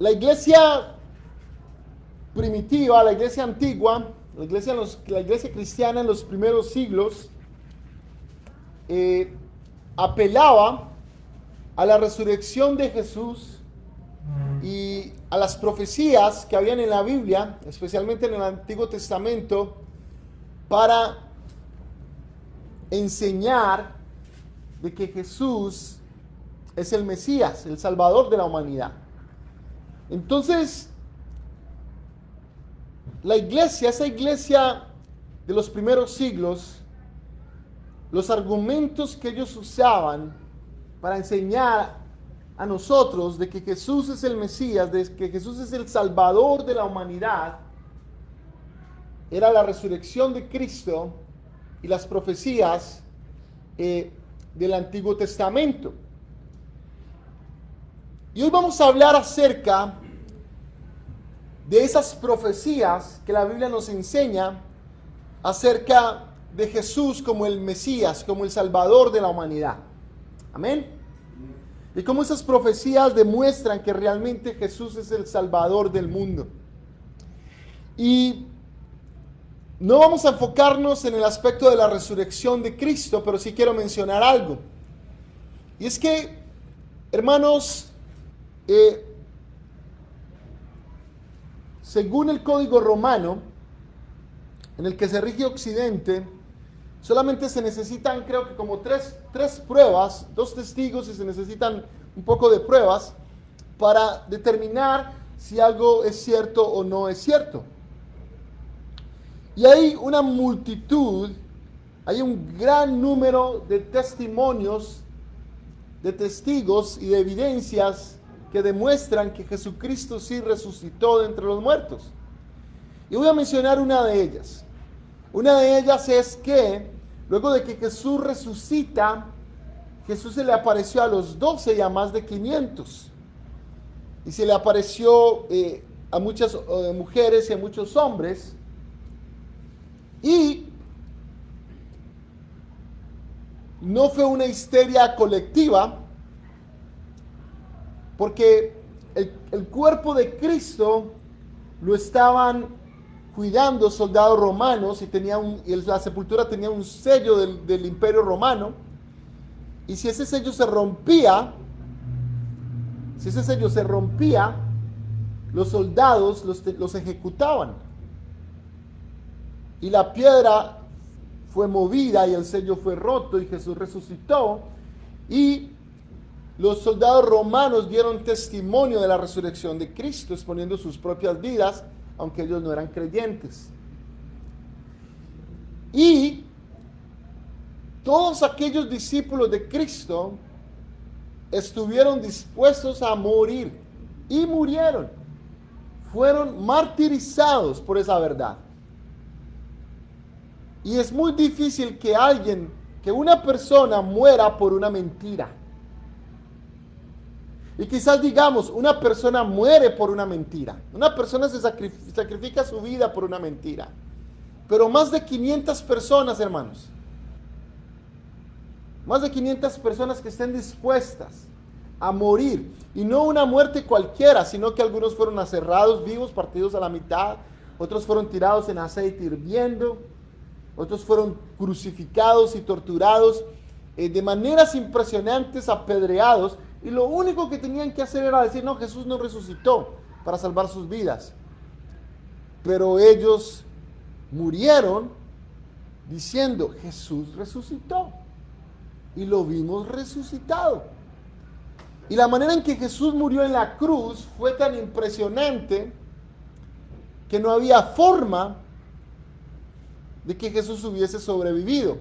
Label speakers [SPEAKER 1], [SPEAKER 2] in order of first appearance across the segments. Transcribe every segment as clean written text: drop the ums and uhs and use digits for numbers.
[SPEAKER 1] La iglesia primitiva, la iglesia antigua, la iglesia cristiana en los primeros siglos apelaba a la resurrección de Jesús y a las profecías que habían en la Biblia, especialmente en el Antiguo Testamento, para enseñar de que Jesús es el Mesías, el Salvador de la humanidad. Entonces, esa iglesia de los primeros siglos, los argumentos que ellos usaban para enseñar a nosotros de que Jesús es el Mesías, de que Jesús es el Salvador de la humanidad, era la resurrección de Cristo y las profecías del Antiguo Testamento. Y hoy vamos a hablar acerca de esas profecías que la Biblia nos enseña acerca de Jesús como el Mesías, como el Salvador de la humanidad. Amén. Y cómo esas profecías demuestran que realmente Jesús es el Salvador del mundo. Y no vamos a enfocarnos en el aspecto de la resurrección de Cristo, pero sí quiero mencionar algo. Y es que, hermanos, según el Código Romano, en el que se rige Occidente, solamente se necesitan, creo que como tres pruebas, 2 testigos, y se necesitan un poco de pruebas para determinar si algo es cierto o no es cierto. Y hay una multitud, hay un gran número de testimonios, de testigos y de evidencias que demuestran que Jesucristo sí resucitó de entre los muertos. Y voy a mencionar una de ellas. Una de ellas es que luego de que Jesús resucita, Jesús se le apareció a los 12 y a más de 500. Y se le apareció a muchas mujeres y a muchos hombres. Y no fue una histeria colectiva, porque el cuerpo de Cristo lo estaban cuidando soldados romanos y la sepultura tenía un sello del Imperio Romano. Y si ese sello se rompía, los soldados los ejecutaban. Y la piedra fue movida y el sello fue roto y Jesús resucitó. Y los soldados romanos dieron testimonio de la resurrección de Cristo, exponiendo sus propias vidas, aunque ellos no eran creyentes. Y todos aquellos discípulos de Cristo estuvieron dispuestos a morir y murieron. Fueron martirizados por esa verdad. Y es muy difícil que una persona muera por una mentira. Y quizás digamos, una persona muere por una mentira. Una persona se sacrifica su vida por una mentira. Pero más de 500 personas, hermanos. Más de 500 personas que estén dispuestas a morir. Y no una muerte cualquiera, sino que algunos fueron aserrados vivos, partidos a la mitad. Otros fueron tirados en aceite hirviendo. Otros fueron crucificados y torturados de maneras impresionantes, apedreados. Y lo único que tenían que hacer era decir, no, Jesús no resucitó, para salvar sus vidas. Pero ellos murieron diciendo, Jesús resucitó. Y lo vimos resucitado. Y la manera en que Jesús murió en la cruz fue tan impresionante que no había forma de que Jesús hubiese sobrevivido.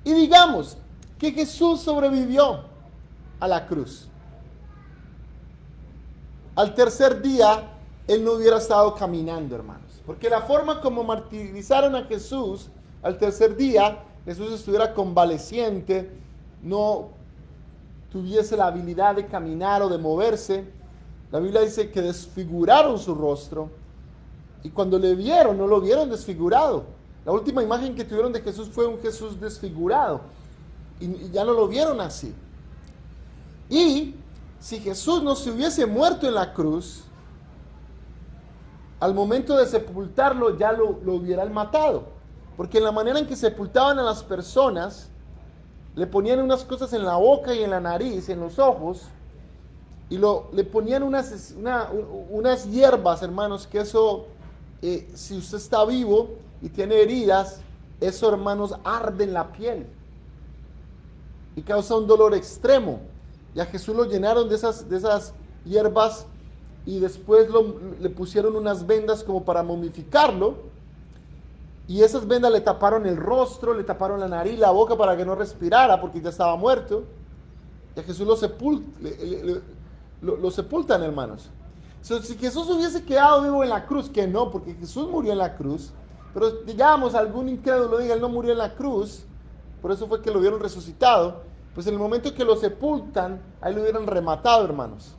[SPEAKER 1] Y digamos que Jesús sobrevivió a la cruz. Al tercer día, Él no hubiera estado caminando, hermanos. Porque la forma como martirizaron a Jesús, al tercer día, Jesús estuviera convaleciente, no tuviese la habilidad de caminar o de moverse. La Biblia dice que desfiguraron su rostro. Y cuando le vieron, no lo vieron desfigurado. La última imagen que tuvieron de Jesús fue un Jesús desfigurado. Y ya no lo vieron así. Y si Jesús no se hubiese muerto en la cruz, al momento de sepultarlo ya lo hubieran matado. Porque en la manera en que sepultaban a las personas, le ponían unas cosas en la boca y en la nariz, en los ojos, y le ponían unas hierbas, hermanos, que eso, si usted está vivo y tiene heridas, eso, hermanos, arde en la piel y causa un dolor extremo. Y a Jesús lo llenaron de esas hierbas y después le pusieron unas vendas como para momificarlo, y esas vendas le taparon el rostro, le taparon la nariz, la boca para que no respirara porque ya estaba muerto. Y a Jesús lo sepultan, hermanos. Si Jesús hubiese quedado vivo en la cruz, que no, porque Jesús murió en la cruz, pero digamos algún incrédulo diga, él no murió en la cruz, por eso fue que lo vieron resucitado, pues en el momento que lo sepultan, ahí lo hubieran rematado, hermanos.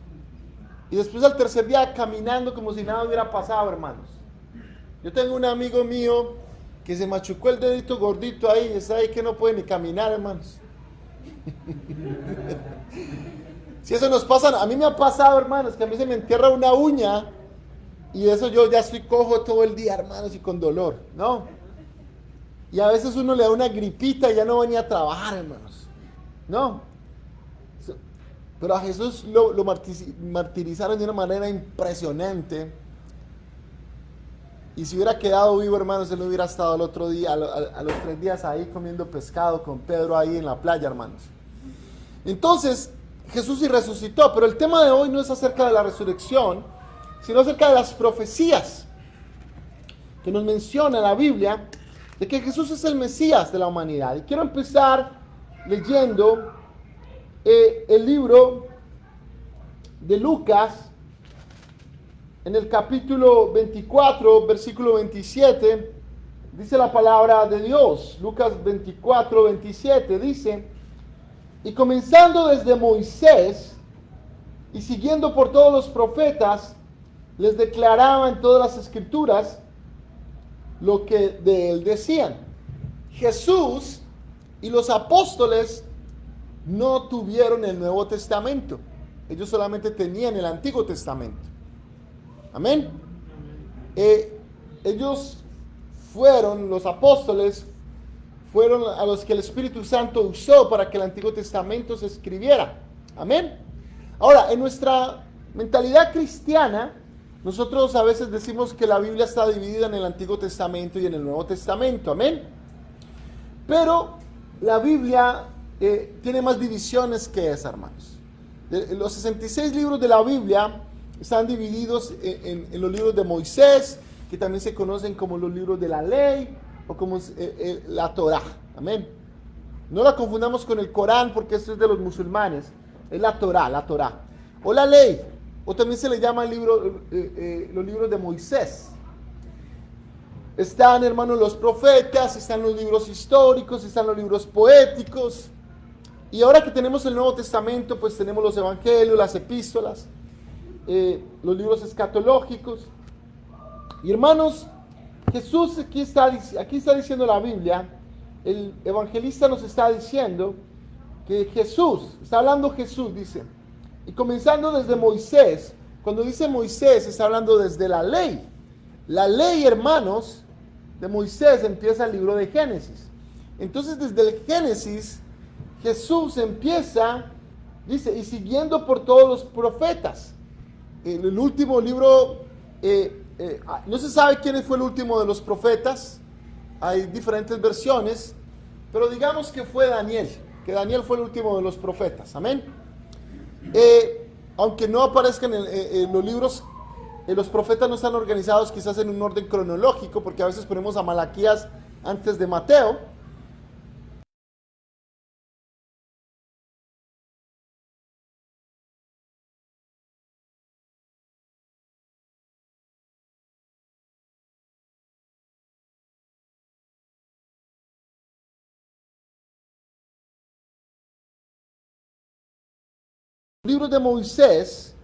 [SPEAKER 1] Y después al tercer día caminando como si nada hubiera pasado, hermanos. Yo tengo un amigo mío que se machucó el dedito gordito ahí, está ahí que no puede ni caminar, hermanos. Si eso nos pasa, a mí me ha pasado, hermanos, que a mí se me entierra una uña y eso yo ya estoy cojo todo el día, hermanos, y con dolor, ¿no? Y a veces uno le da una gripita y ya no venía a trabajar, hermanos, ¿no? Pero a Jesús lo martirizaron de una manera impresionante. Y si hubiera quedado vivo, hermanos, él no hubiera estado al otro día, a los 3 días ahí comiendo pescado con Pedro ahí en la playa, hermanos. Entonces, Jesús sí resucitó, pero el tema de hoy no es acerca de la resurrección, sino acerca de las profecías que nos menciona la Biblia, de que Jesús es el Mesías de la humanidad. Y quiero empezar leyendo el libro de Lucas, en el capítulo 24, versículo 27, dice la palabra de Dios. Lucas 24, 27 dice: y comenzando desde Moisés y siguiendo por todos los profetas, les declaraba en todas las escrituras lo que de él decían. Jesús y los apóstoles no tuvieron el Nuevo Testamento, ellos solamente tenían el Antiguo Testamento. Amén. Ellos los apóstoles, fueron a los que el Espíritu Santo usó para que el Antiguo Testamento se escribiera. Amén. Ahora, en nuestra mentalidad cristiana, nosotros a veces decimos que la Biblia está dividida en el Antiguo Testamento y en el Nuevo Testamento. Amén. Pero la Biblia tiene más divisiones que esa, hermanos. Los 66 libros de la Biblia están divididos en los libros de Moisés, que también se conocen como los libros de la ley o como la Torá. Amén. No la confundamos con el Corán, porque esto es de los musulmanes. Es la Torá. O la ley, o también se le llama los libros de Moisés. Están, hermanos, los profetas, están los libros históricos, están los libros poéticos. Y ahora que tenemos el Nuevo Testamento, pues tenemos los evangelios, las epístolas, los libros escatológicos. Y hermanos, Jesús aquí está diciendo la Biblia, el evangelista nos está diciendo que Jesús, está hablando Jesús, dice, y comenzando desde Moisés. Cuando dice Moisés, está hablando desde la ley. La ley, hermanos, de Moisés empieza el libro de Génesis. Entonces, desde el Génesis, Jesús empieza, dice, y siguiendo por todos los profetas. El último libro, no se sabe quién fue el último de los profetas, hay diferentes versiones, pero digamos que fue Daniel, que Daniel fue el último de los profetas, amén. Aunque no aparezcan en los libros, los profetas no están organizados quizás en un orden cronológico, porque a veces ponemos a Malaquías antes de Mateo. Libros de Moisés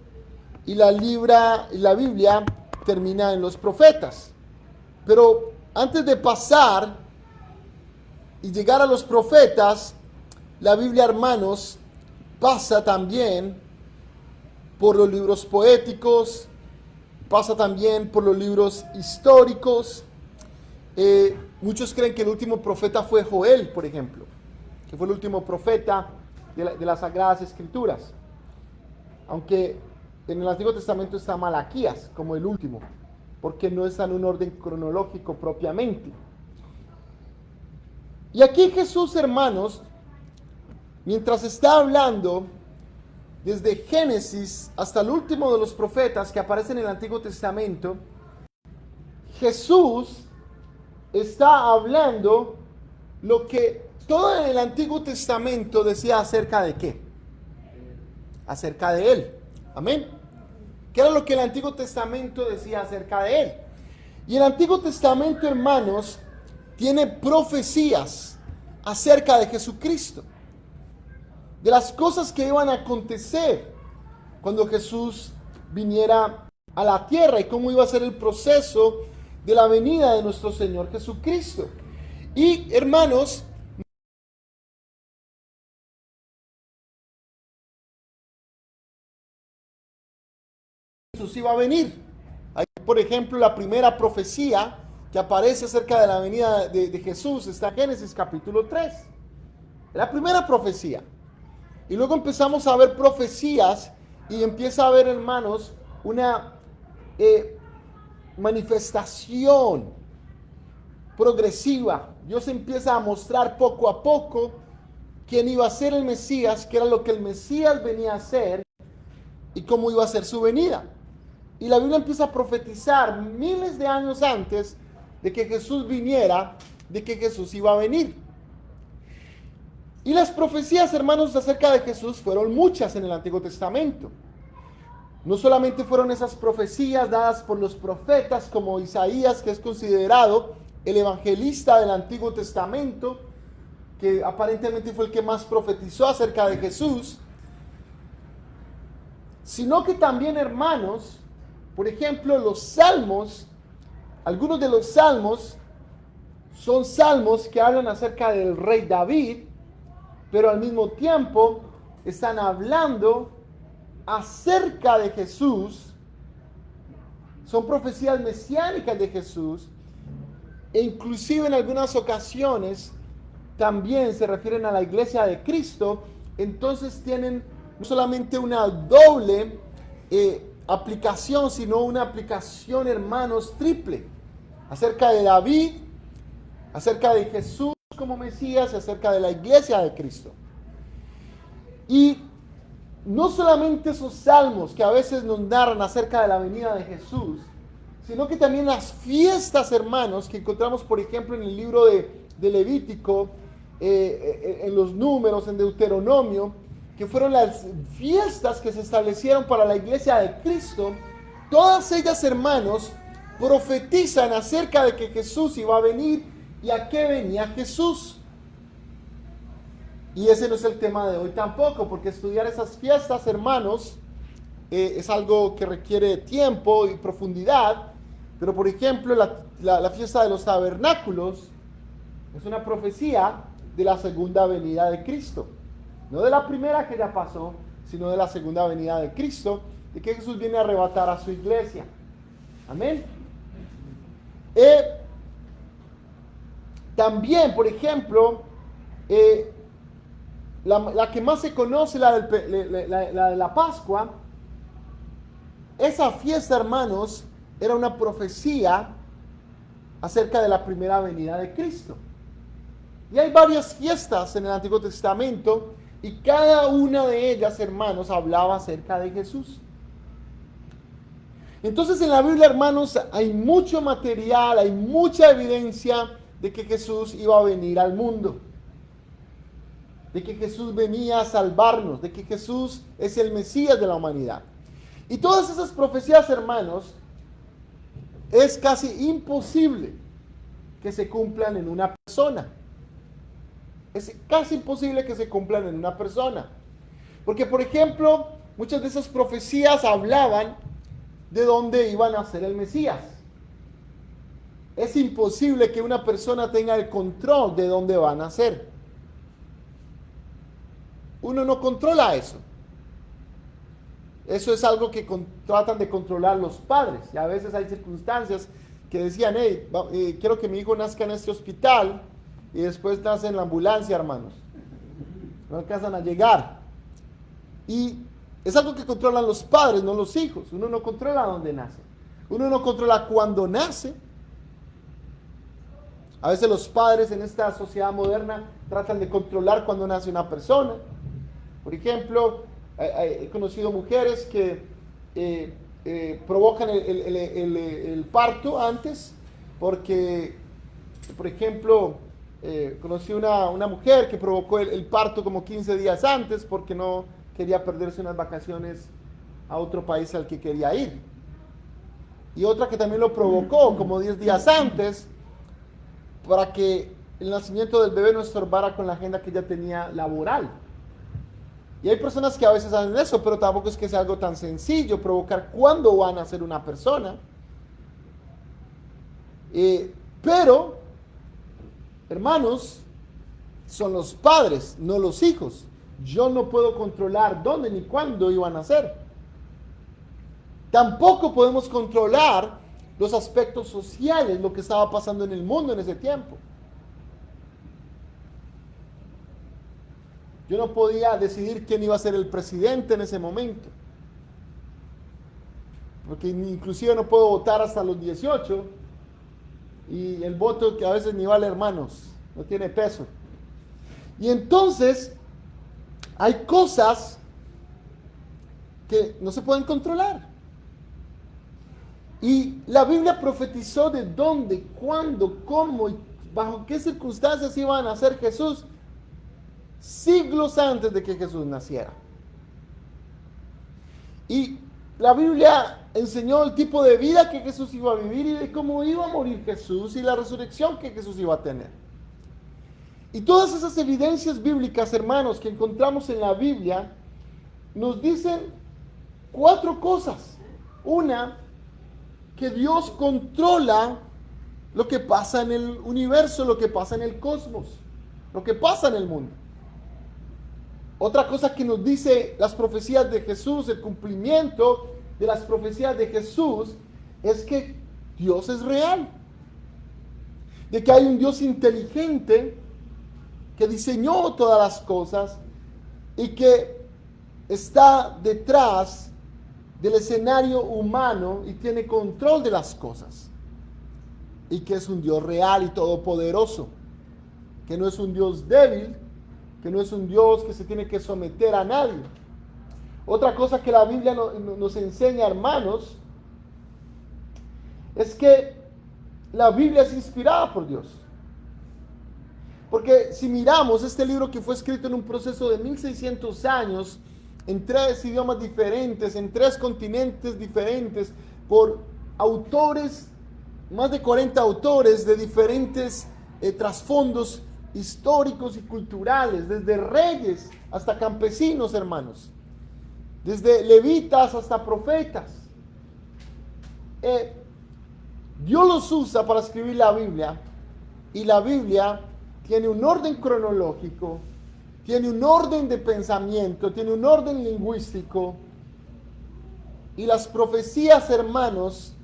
[SPEAKER 1] y la Biblia termina en los profetas. Pero antes de pasar y llegar a los profetas, la Biblia, hermanos, pasa también por los libros poéticos, pasa también por los libros históricos. Muchos creen que el último profeta fue Joel, por ejemplo, que fue el último profeta de las Sagradas Escrituras. Aunque en el Antiguo Testamento está Malaquías como el último, porque no está en un orden cronológico propiamente. Y aquí Jesús, hermanos, mientras está hablando desde Génesis hasta el último de los profetas que aparecen en el Antiguo Testamento, Jesús está hablando lo que todo el Antiguo Testamento decía acerca de qué. Acerca de Él. Amén. ¿Qué era lo que el Antiguo Testamento decía acerca de Él? Y el Antiguo Testamento, hermanos, tiene profecías acerca de Jesucristo, de las cosas que iban a acontecer cuando Jesús viniera a la tierra y cómo iba a ser el proceso de la venida de nuestro Señor Jesucristo. Y hermanos, Jesús iba a venir. Hay, por ejemplo, la primera profecía que aparece acerca de la venida de Jesús está en Génesis capítulo 3. La primera profecía. Y luego empezamos a ver profecías y empieza a haber, hermanos, una manifestación progresiva. Dios empieza a mostrar poco a poco quién iba a ser el Mesías, qué era lo que el Mesías venía a hacer y cómo iba a ser su venida. Y la Biblia empieza a profetizar miles de años antes de que Jesús viniera, de que Jesús iba a venir. Y las profecías, hermanos, acerca de Jesús fueron muchas en el Antiguo Testamento. No solamente fueron esas profecías dadas por los profetas como Isaías, que es considerado el evangelista del Antiguo Testamento, que aparentemente fue el que más profetizó acerca de Jesús, sino que también, hermanos, por ejemplo, los salmos, algunos de los salmos son salmos que hablan acerca del rey David, pero al mismo tiempo están hablando acerca de Jesús. Son profecías mesiánicas de Jesús, e inclusive en algunas ocasiones también se refieren a la iglesia de Cristo. Entonces tienen no solamente una doble aplicación, sino una aplicación, hermanos, triple, acerca de David, acerca de Jesús como Mesías, acerca de la iglesia de Cristo. Y no solamente esos salmos que a veces nos narran acerca de la venida de Jesús, sino que también las fiestas, hermanos, que encontramos, por ejemplo, en el libro de Levítico, en los Números, en Deuteronomio, que fueron las fiestas que se establecieron para la iglesia de Cristo. Todas ellas, hermanos, profetizan acerca de que Jesús iba a venir y a qué venía Jesús. Y ese no es el tema de hoy tampoco, porque estudiar esas fiestas, hermanos, es algo que requiere tiempo y profundidad. Pero, por ejemplo, la fiesta de los tabernáculos es una profecía de la segunda venida de Cristo. No de la primera que ya pasó, sino de la segunda venida de Cristo, de que Jesús viene a arrebatar a su iglesia. Amén. También, por ejemplo, la que más se conoce, la de la Pascua, esa fiesta, hermanos, era una profecía acerca de la primera venida de Cristo. Y hay varias fiestas en el Antiguo Testamento y cada una de ellas, hermanos, hablaba acerca de Jesús. Entonces en la Biblia, hermanos, hay mucho material, hay mucha evidencia de que Jesús iba a venir al mundo, de que Jesús venía a salvarnos, de que Jesús es el Mesías de la humanidad. Y todas esas profecías, hermanos, es casi imposible que se cumplan en una persona. Es casi imposible que se cumplan en una persona. Porque, por ejemplo, muchas de esas profecías hablaban de dónde iba a nacer el Mesías. Es imposible que una persona tenga el control de dónde va a nacer. Uno no controla eso. Eso es algo que tratan de controlar los padres. Y a veces hay circunstancias que decían, hey, quiero que mi hijo nazca en este hospital y después nace en la ambulancia, hermanos. No alcanzan a llegar. Y es algo que controlan los padres, no los hijos. Uno no controla dónde nace. Uno no controla cuándo nace. A veces los padres en esta sociedad moderna tratan de controlar cuándo nace una persona. Por ejemplo, he conocido mujeres que provocan el parto antes porque, por ejemplo, conocí una mujer que provocó el parto como 15 días antes porque no quería perderse unas vacaciones a otro país al que quería ir. Y otra que también lo provocó como 10 días antes para que el nacimiento del bebé no estorbara con la agenda que ella tenía laboral. Y hay personas que a veces hacen eso, pero tampoco es que sea algo tan sencillo provocar cuándo va a nacer una persona. Pero, hermanos, son los padres, no los hijos. Yo no puedo controlar dónde ni cuándo iban a nacer. Tampoco podemos controlar los aspectos sociales, lo que estaba pasando en el mundo en ese tiempo. Yo no podía decidir quién iba a ser el presidente en ese momento. Porque inclusive no puedo votar hasta los 18. Y el voto que a veces ni vale, hermanos, no tiene peso. Y entonces hay cosas que no se pueden controlar. Y la Biblia profetizó de dónde, cuándo, cómo y bajo qué circunstancias iba a nacer Jesús siglos antes de que Jesús naciera. Y la Biblia enseñó el tipo de vida que Jesús iba a vivir y de cómo iba a morir Jesús y la resurrección que Jesús iba a tener. Y todas esas evidencias bíblicas, hermanos, que encontramos en la Biblia, nos dicen 4 cosas. Una, que Dios controla lo que pasa en el universo, lo que pasa en el cosmos, lo que pasa en el mundo. Otra cosa que nos dice las profecías de Jesús, el cumplimiento de las profecías de Jesús, es que Dios es real. De que hay un Dios inteligente que diseñó todas las cosas y que está detrás del escenario humano y tiene control de las cosas. Y que es un Dios real y todopoderoso. Que no es un Dios débil, que no es un Dios que se tiene que someter a nadie. Otra cosa que la Biblia nos enseña, hermanos, es que la Biblia es inspirada por Dios. Porque si miramos este libro que fue escrito en un proceso de 1600 años, en 3 idiomas diferentes, en 3 continentes diferentes, por autores, más de 40 autores de diferentes trasfondos históricos y culturales, desde reyes hasta campesinos, hermanos, desde levitas hasta profetas. Dios los usa para escribir la Biblia, y la Biblia tiene un orden cronológico, tiene un orden de pensamiento, tiene un orden lingüístico, y las profecías, hermanos,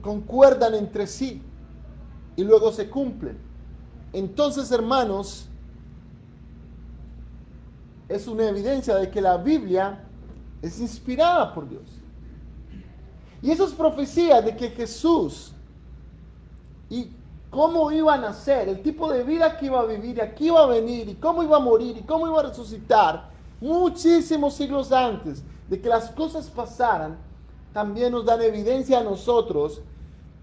[SPEAKER 1] concuerdan entre sí y luego se cumplen. Entonces, hermanos, es una evidencia de que la Biblia es inspirada por Dios. Y esas profecías de que Jesús y cómo iba a nacer, el tipo de vida que iba a vivir, y aquí iba a venir, y cómo iba a morir, y cómo iba a resucitar, muchísimos siglos antes de que las cosas pasaran, también nos dan evidencia a nosotros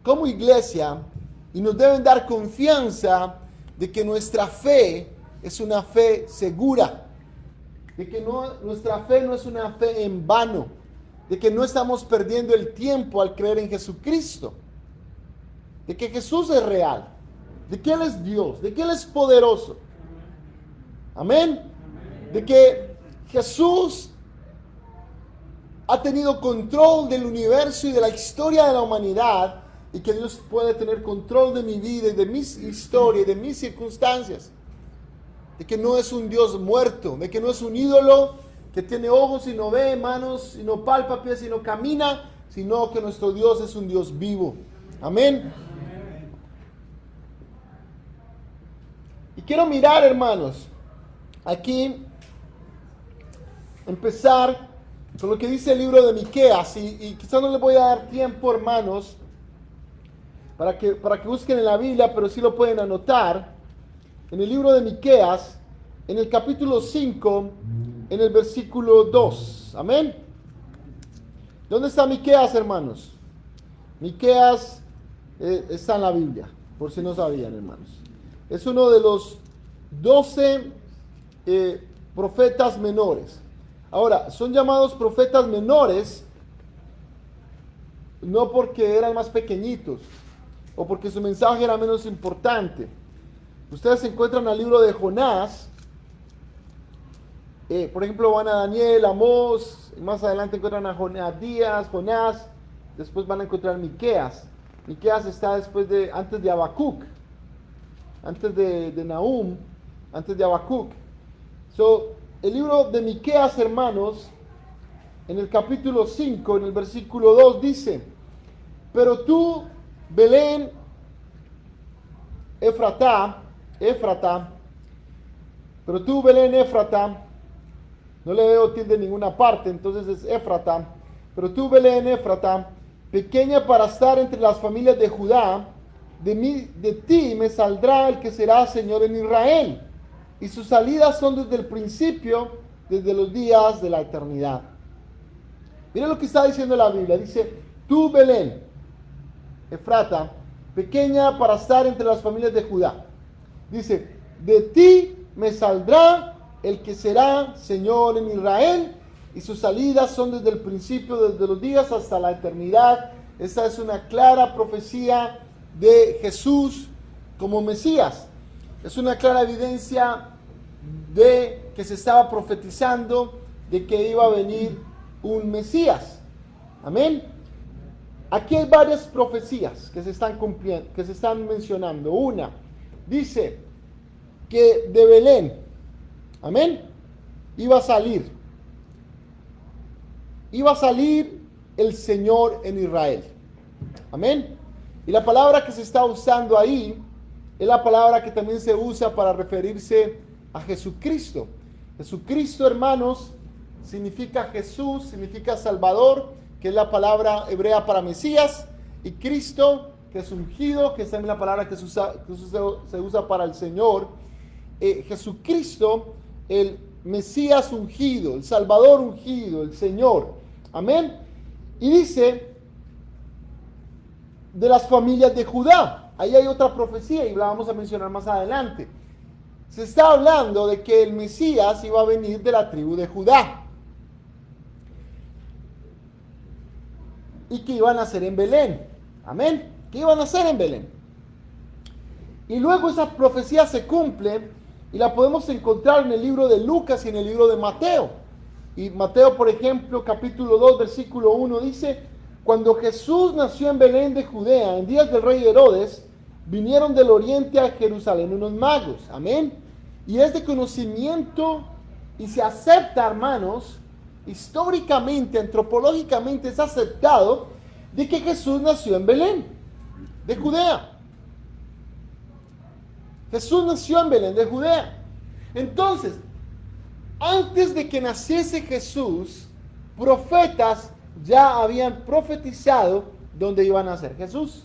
[SPEAKER 1] como iglesia, y nos deben dar confianza de que nuestra fe es una fe segura, de que nuestra fe no es una fe en vano, de que no estamos perdiendo el tiempo al creer en Jesucristo, de que Jesús es real, de que Él es Dios, de que Él es poderoso. Amén. De que Jesús ha tenido control del universo y de la historia de la humanidad, y que Dios puede tener control de mi vida y de mi historia y de mis circunstancias. De que no es un Dios muerto, de que no es un ídolo que tiene ojos y no ve, manos y no palpa, pies y no camina, sino que nuestro Dios es un Dios vivo. Amén. Y quiero mirar, hermanos, aquí, empezar con lo que dice el libro de Miqueas, y quizás no les voy a dar tiempo, hermanos, para que busquen en la Biblia, pero sí lo pueden anotar, en el libro de Miqueas, en el capítulo 5, en el versículo 2, amén. ¿Dónde está Miqueas, hermanos? Miqueas está en la Biblia, por si no sabían, hermanos. Es uno de los 12 profetas menores. Ahora, son llamados profetas menores no porque eran más pequeñitos o porque su mensaje era menos importante. Ustedes se encuentran al libro de Jonás, por ejemplo, van a Daniel, Amós, y más adelante encuentran a Jonás, después van a encontrar Miqueas. Miqueas está antes de Habacuc, antes de Nahum, antes de Habacuc. El libro de Miqueas, hermanos, en el capítulo 5, en el versículo 2 dice: pero tú, Belén, Éfrata, pero tú, Belén, Éfrata, no le veo tilde en ninguna parte, entonces es Éfrata, pero tú, Belén, Éfrata, pequeña para estar entre las familias de Judá, de ti me saldrá el que será Señor en Israel, y sus salidas son desde el principio, desde los días de la eternidad. Miren lo que está diciendo la Biblia, dice: tú, Belén, Efrata, pequeña para estar entre las familias de Judá, dice, de ti me saldrá el que será Señor en Israel, y sus salidas son desde el principio, desde los días hasta la eternidad. Esa es una clara profecía de Jesús como Mesías. Es una clara evidencia de que se estaba profetizando de que iba a venir un Mesías. Amén. Aquí hay varias profecías que se están cumpliendo, que se están mencionando. Una dice que de Belén, amén, iba a salir el Señor en Israel. Amén. Y la palabra que se está usando ahí es la palabra que también se usa para referirse a Jesucristo. Jesucristo, hermanos, significa Jesús, significa Salvador, que es la palabra hebrea para Mesías, y Cristo, que es ungido, que es también la palabra que se usa para el Señor. Jesucristo, el Mesías ungido, el Salvador ungido, el Señor. Amén. Y dice, de las familias de Judá. Ahí hay otra profecía y la vamos a mencionar más adelante. Se está hablando de que el Mesías iba a venir de la tribu de Judá y que iban a nacer en Belén. Amén. Que iban a nacer en Belén. Y luego esa profecía se cumple y la podemos encontrar en el libro de Lucas y en el libro de Mateo. Y Mateo, por ejemplo, capítulo 2, versículo 1 dice: cuando Jesús nació en Belén de Judea, en días del rey Herodes, vinieron del oriente a Jerusalén unos magos. Amén. Y es de conocimiento y se acepta, hermanos, históricamente, antropológicamente es aceptado de que Jesús nació en Belén de Judea. Jesús nació en Belén de Judea. Entonces, antes de que naciese Jesús, profetas ya habían profetizado dónde iba a nacer Jesús.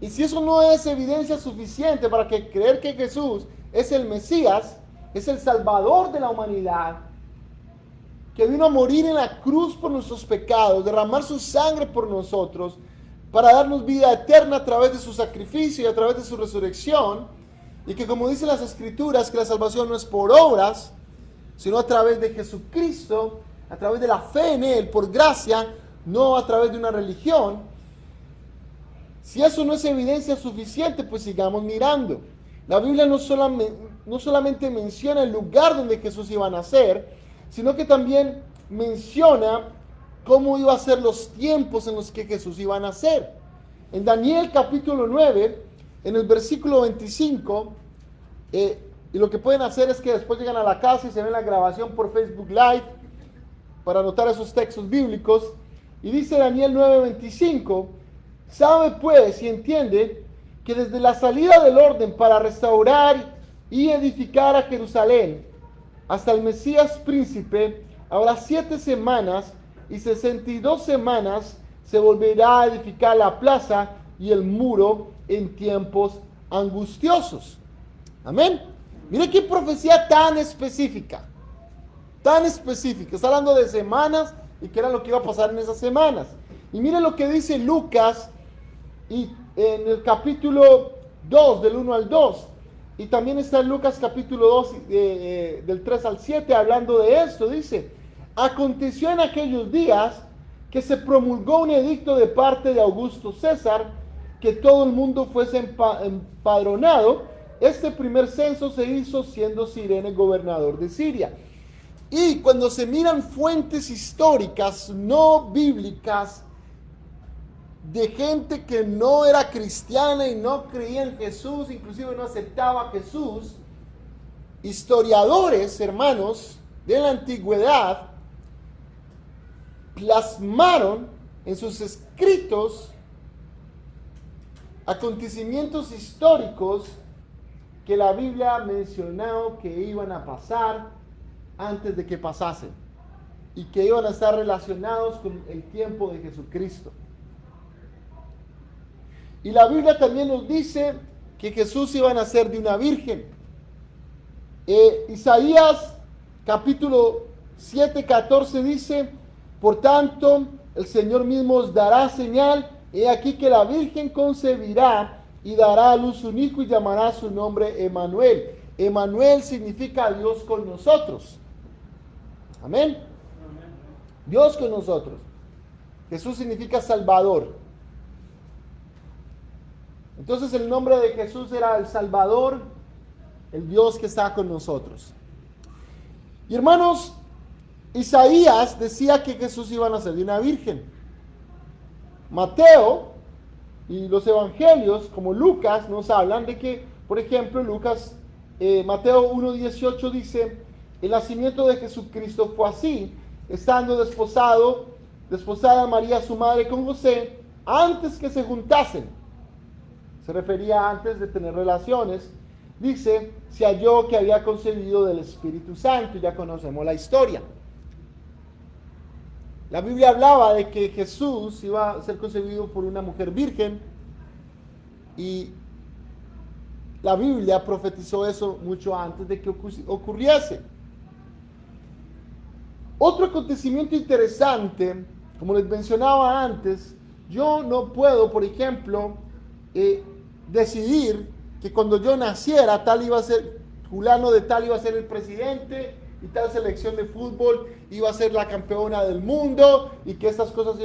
[SPEAKER 1] Y si eso no es evidencia suficiente para creer que Jesús es el Mesías, es el Salvador de la humanidad, que vino a morir en la cruz por nuestros pecados, derramar su sangre por nosotros, para darnos vida eterna a través de su sacrificio y a través de su resurrección, y que, como dicen las Escrituras, que la salvación no es por obras, sino a través de Jesucristo, a través de la fe en Él, por gracia, no a través de una religión. Si eso no es evidencia suficiente, pues sigamos mirando. La Biblia no solamente menciona el lugar donde Jesús iba a nacer, sino que también menciona cómo iba a ser los tiempos en los que Jesús iba a nacer. En Daniel capítulo 9, en el versículo 25, Y lo que pueden hacer es que después llegan a la casa y se ven la grabación por Facebook Live para anotar esos textos bíblicos. Y dice Daniel 9:25, sabe pues y entiende que desde la salida del orden para restaurar y edificar a Jerusalén hasta el Mesías príncipe, habrá 7 semanas y 62 semanas se volverá a edificar la plaza y el muro en tiempos angustiosos. Amén. Mire qué profecía tan específica. Tan específica. Está hablando de semanas y qué era lo que iba a pasar en esas semanas. Y mire lo que dice Lucas y en el capítulo 2, del 1 al 2. Y también está en Lucas capítulo 2, del 3 al 7, hablando de esto. Dice, aconteció en aquellos días que se promulgó un edicto de parte de Augusto César, que todo el mundo fuese empadronado. Este primer censo se hizo siendo Cirene gobernador de Siria. Y cuando se miran fuentes históricas no bíblicas de gente que no era cristiana y no creía en Jesús, inclusive no aceptaba a Jesús, historiadores, hermanos, de la antigüedad, plasmaron en sus escritos acontecimientos históricos que la Biblia ha mencionado que iban a pasar antes de que pasasen y que iban a estar relacionados con el tiempo de Jesucristo. Y la Biblia también nos dice que Jesús iba a nacer de una virgen. Isaías capítulo 7:14 dice, por tanto el Señor mismo os dará señal, he aquí que la virgen concebirá y dará a luz un hijo y llamará su nombre Emmanuel. Emmanuel significa Dios con nosotros. Amén. Dios con nosotros. Jesús significa Salvador. Entonces el nombre de Jesús era el Salvador, el Dios que está con nosotros. Y hermanos, Isaías decía que Jesús iba a nacer de una virgen. Mateo y los evangelios, como Lucas, nos hablan de que, por ejemplo, Mateo 1:18 dice, el nacimiento de Jesucristo fue así, estando desposada María su madre con José, antes que se juntasen. Se refería antes de tener relaciones. Dice, se halló que había concebido del Espíritu Santo. Ya conocemos la historia. La Biblia hablaba de que Jesús iba a ser concebido por una mujer virgen y la Biblia profetizó eso mucho antes de que ocurriese. Otro acontecimiento interesante, como les mencionaba antes, yo no puedo, por ejemplo, decidir que cuando yo naciera tal iba a ser, fulano de tal iba a ser el presidente y tal selección de fútbol iba a ser la campeona del mundo y que estas cosas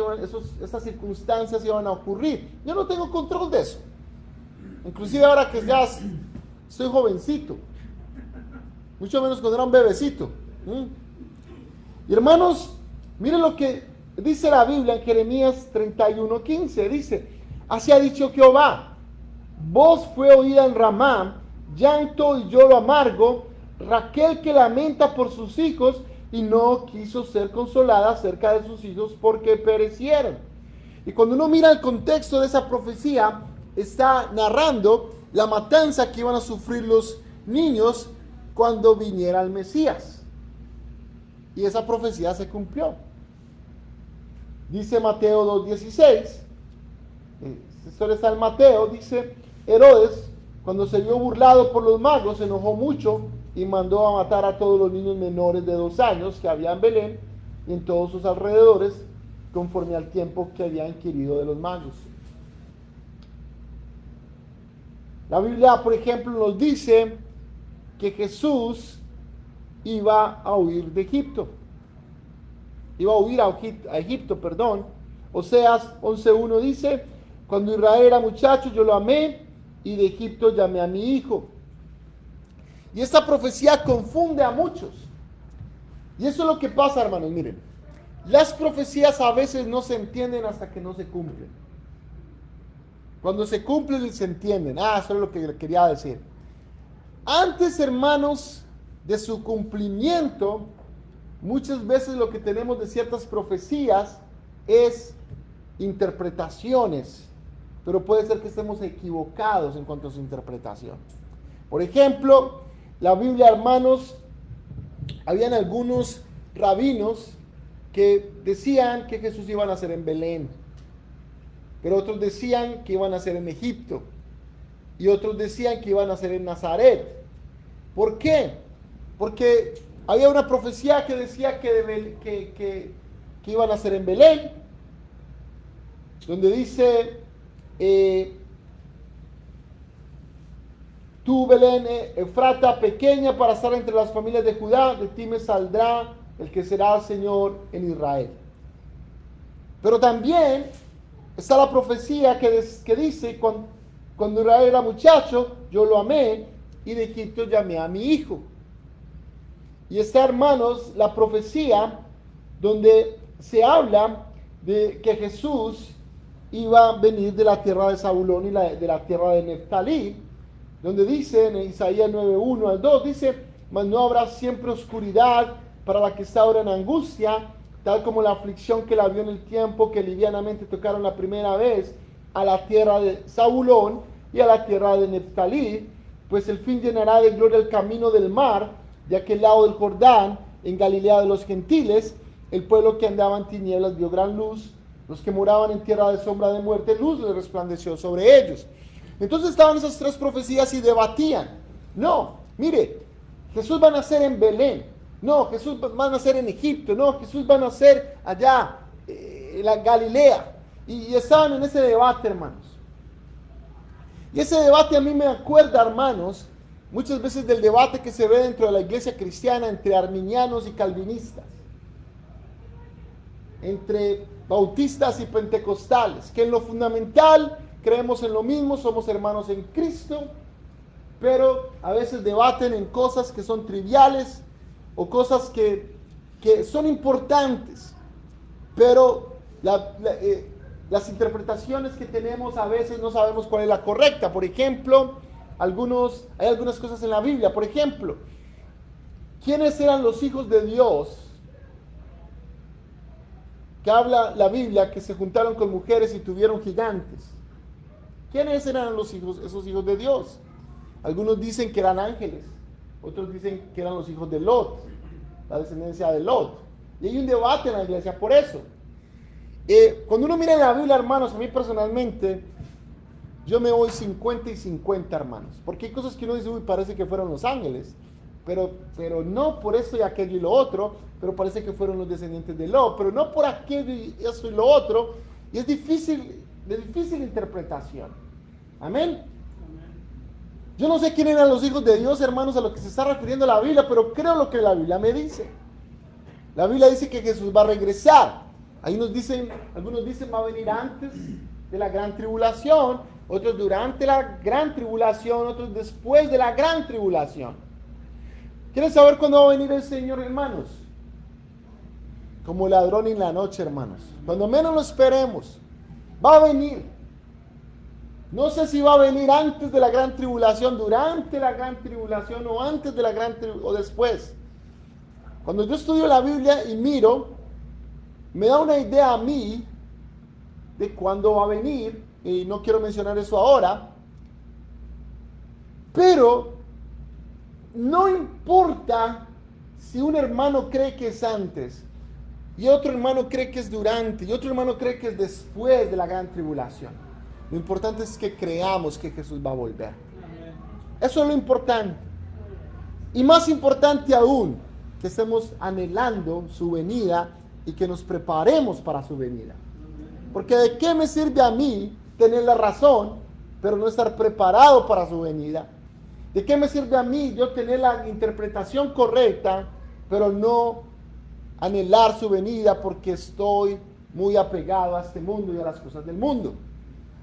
[SPEAKER 1] estas circunstancias iban a ocurrir. Yo no tengo control de eso. Inclusive ahora que ya soy jovencito, mucho menos cuando era un bebecito. Y hermanos, miren lo que dice la Biblia en Jeremías 31:15. Dice, así ha dicho Jehová, voz fue oída en Ramá, llanto y lloro amargo, Raquel que lamenta por sus hijos y no quiso ser consolada acerca de sus hijos porque perecieron. Y cuando uno mira el contexto de esa profecía, está narrando la matanza que iban a sufrir los niños cuando viniera el Mesías. Y esa profecía se cumplió. Dice Mateo 2:16, esta historia está en Mateo, dice, Herodes, cuando se vio burlado por los magos, se enojó mucho y mandó a matar a todos los niños menores de 2 años que había en Belén y en todos sus alrededores, conforme al tiempo que había inquirido de los magos. La Biblia, por ejemplo, nos dice que Jesús iba a huir de Egipto. Iba a huir a Egipto, perdón. Oseas 11:1 dice, cuando Israel era muchacho yo lo amé y de Egipto llamé a mi hijo. Y esta profecía confunde a muchos. Y eso es lo que pasa, hermanos. Miren, las profecías a veces no se entienden hasta que no se cumplen. Cuando se cumplen se entienden. Eso es lo que quería decir. Antes, hermanos, de su cumplimiento, muchas veces lo que tenemos de ciertas profecías es interpretaciones, pero puede ser que estemos equivocados en cuanto a su interpretación. Por ejemplo, la Biblia, hermanos, habían algunos rabinos que decían que Jesús iba a nacer en Belén, pero otros decían que iba a nacer en Egipto, y otros decían que iba a nacer en Nazaret. ¿Por qué? Porque había una profecía que decía que iba a nacer en Belén, donde dice, tú, Belén, Efrata, pequeña para estar entre las familias de Judá, de ti me saldrá el que será Señor en Israel. Pero también está la profecía que dice, cuando Israel era muchacho, yo lo amé, y de Egipto llamé a mi hijo. Y está, hermanos, la profecía donde se habla de que Jesús iba a venir de la tierra de Zabulón y de la tierra de Neftalí, donde dice en Isaías 9:1 al 2, dice, mas no habrá siempre oscuridad para la que está ahora en angustia, tal como la aflicción que la vio en el tiempo que livianamente tocaron la primera vez a la tierra de Zabulón y a la tierra de Neftalí, pues el fin llenará de gloria el camino del mar, de aquel lado del Jordán, en Galilea de los gentiles. El pueblo que andaba en tinieblas vio gran luz, los que moraban en tierra de sombra de muerte, luz les resplandeció sobre ellos. Entonces estaban esas tres profecías y debatían. No, mire, Jesús va a nacer en Belén. No, Jesús va a nacer en Egipto. No, Jesús va a nacer allá, en la Galilea. Y estaban en ese debate, hermanos. Y ese debate a mí me acuerda, hermanos, muchas veces del debate que se ve dentro de la iglesia cristiana entre arminianos y calvinistas, entre bautistas y pentecostales, que en lo fundamental creemos en lo mismo, somos hermanos en Cristo, pero a veces debaten en cosas que son triviales o cosas que son importantes, pero las interpretaciones que tenemos a veces no sabemos cuál es la correcta. Por ejemplo, hay algunas cosas en la Biblia. Por ejemplo, ¿quiénes eran los hijos de Dios? Que habla la Biblia que se juntaron con mujeres y tuvieron gigantes. ¿Quiénes eran esos hijos de Dios? Algunos dicen que eran ángeles, otros dicen que eran los hijos de Lot, la descendencia de Lot. Y hay un debate en la iglesia por eso. Cuando uno mira en la Biblia, hermanos, a mí personalmente, yo me voy 50 y 50, hermanos. Porque hay cosas que uno dice, uy, parece que fueron los ángeles. Pero no por eso y aquello y lo otro, pero parece que fueron los descendientes de Lot, pero no por aquello y eso y lo otro. Y es de difícil interpretación. Amén. Yo no sé quién eran los hijos de Dios, hermanos, a lo que se está refiriendo la Biblia, pero creo lo que la Biblia me dice. La Biblia dice que Jesús va a regresar. Algunos dicen va a venir antes de la gran tribulación, otros durante la gran tribulación, otros después de la gran tribulación. ¿Quieren saber cuándo va a venir el Señor, hermanos? Como ladrón en la noche, hermanos. Cuando menos lo esperemos, va a venir. No sé si va a venir antes de la gran tribulación, durante la gran tribulación o antes de la gran tribulación o después. Cuando yo estudio la Biblia y miro, me da una idea a mí de cuándo va a venir, y no quiero mencionar eso ahora, pero no importa si un hermano cree que es antes, y otro hermano cree que es durante, y otro hermano cree que es después de la gran tribulación. Lo importante es que creamos que Jesús va a volver. Eso es lo importante. Y más importante aún, que estemos anhelando su venida y que nos preparemos para su venida. Porque ¿de qué me sirve a mí tener la razón, pero no estar preparado para su venida? ¿De qué me sirve a mí yo tener la interpretación correcta, pero no anhelar su venida porque estoy muy apegado a este mundo y a las cosas del mundo?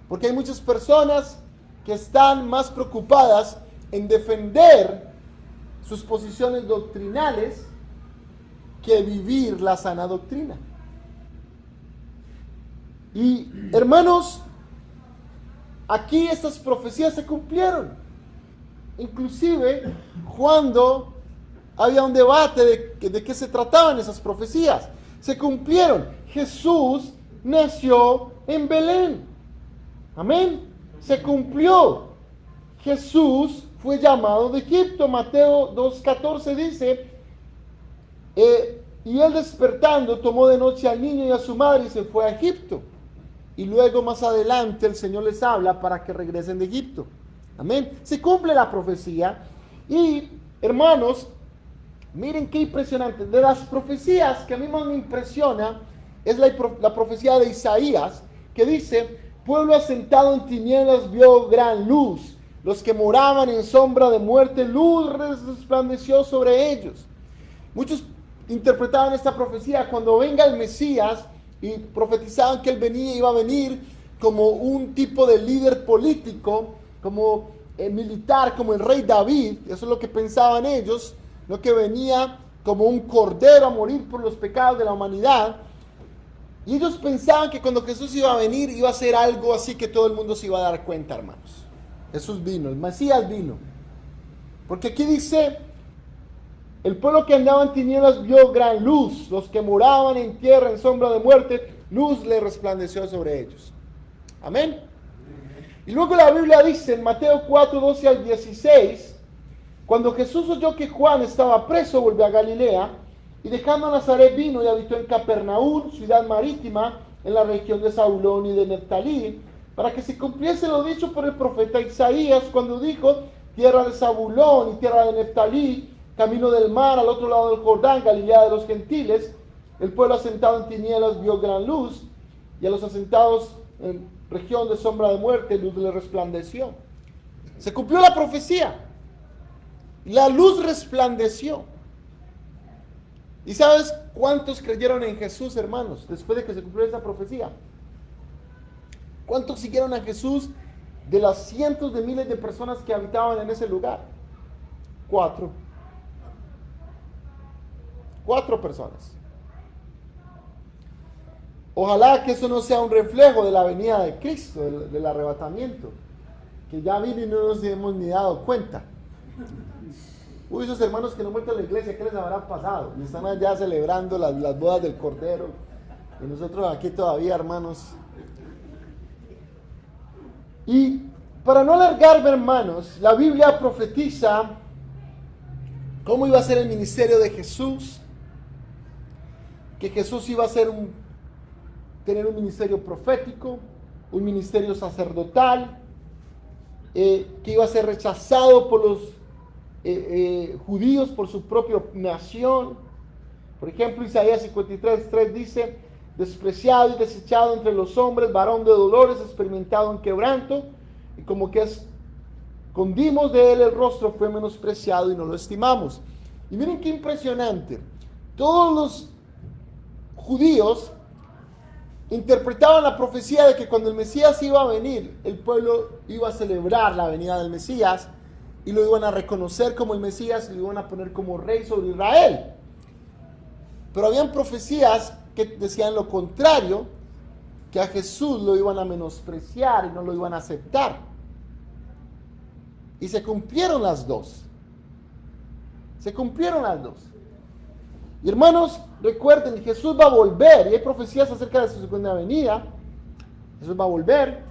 [SPEAKER 1] Porque hay muchas personas que están más preocupadas en defender sus posiciones doctrinales que vivir la sana doctrina. Y hermanos, aquí estas profecías se cumplieron. inclusive cuando había un debate de qué se trataban esas profecías. Se cumplieron. Jesús nació en Belén. Amén. Se cumplió. Jesús fue llamado de Egipto. Mateo 2:14 dice, y él despertando tomó de noche al niño y a su madre y se fue a Egipto. Y luego más adelante el Señor les habla para que regresen de Egipto. Amén. Se cumple la profecía. Y hermanos, miren qué impresionante. De las profecías que a mí más me impresiona es la profecía de Isaías, que dice, pueblo asentado en tinieblas vio gran luz. Los que moraban en sombra de muerte, luz resplandeció sobre ellos. Muchos interpretaban esta profecía cuando venga el Mesías y profetizaban que él iba a venir como un tipo de líder político, como militar, como el rey David. Eso es lo que pensaban ellos, no que venía como un cordero a morir por los pecados de la humanidad. Y ellos pensaban que cuando Jesús iba a venir, iba a ser algo así que todo el mundo se iba a dar cuenta, hermanos. Jesús vino, el Mesías vino. Porque aquí dice, el pueblo que andaba en tinieblas vio gran luz. Los que moraban en tierra en sombra de muerte, luz le resplandeció sobre ellos. Amén. Y luego la Biblia dice en Mateo 4:12 al 16, cuando Jesús oyó que Juan estaba preso, volvió a Galilea, y dejando a Nazaret vino y habitó en Capernaum, ciudad marítima, en la región de Zabulón y de Neftalí, para que se cumpliese lo dicho por el profeta Isaías, cuando dijo, tierra de Zabulón y tierra de Neftalí, camino del mar, al otro lado del Jordán, Galilea de los gentiles, el pueblo asentado en tinieblas vio gran luz, y a los asentados en región de sombra de muerte, luz le resplandeció. Se cumplió la profecía. La luz resplandeció. ¿Y sabes cuántos creyeron en Jesús, hermanos, después de que se cumplió esa profecía? ¿Cuántos siguieron a Jesús de las cientos de miles de personas que habitaban en ese lugar? 4. 4 personas. Ojalá que eso no sea un reflejo de la venida de Cristo, del arrebatamiento, que ya vino y no nos hemos ni dado cuenta. Uy, esos hermanos que no han vuelto a la iglesia, ¿qué les habrá pasado? Y están allá celebrando las bodas del Cordero, y nosotros aquí todavía, hermanos. Y para no alargarme, hermanos, la Biblia profetiza cómo iba a ser el ministerio de Jesús, que Jesús iba a tener un ministerio profético, un ministerio sacerdotal, que iba a ser rechazado por los judíos, por su propia nación. Por ejemplo, Isaías 53:3 dice, despreciado y desechado entre los hombres, varón de dolores, experimentado en quebranto, y como que escondimos de él el rostro, fue menospreciado y no lo estimamos. Y miren qué impresionante, todos los judíos interpretaban la profecía de que cuando el Mesías iba a venir, el pueblo iba a celebrar la venida del Mesías y lo iban a reconocer como el Mesías y lo iban a poner como rey sobre Israel. Pero habían profecías que decían lo contrario, que a Jesús lo iban a menospreciar y no lo iban a aceptar. Y se cumplieron las dos. Se cumplieron las dos. Y hermanos, recuerden, Jesús va a volver, y hay profecías acerca de su segunda venida. Jesús va a volver,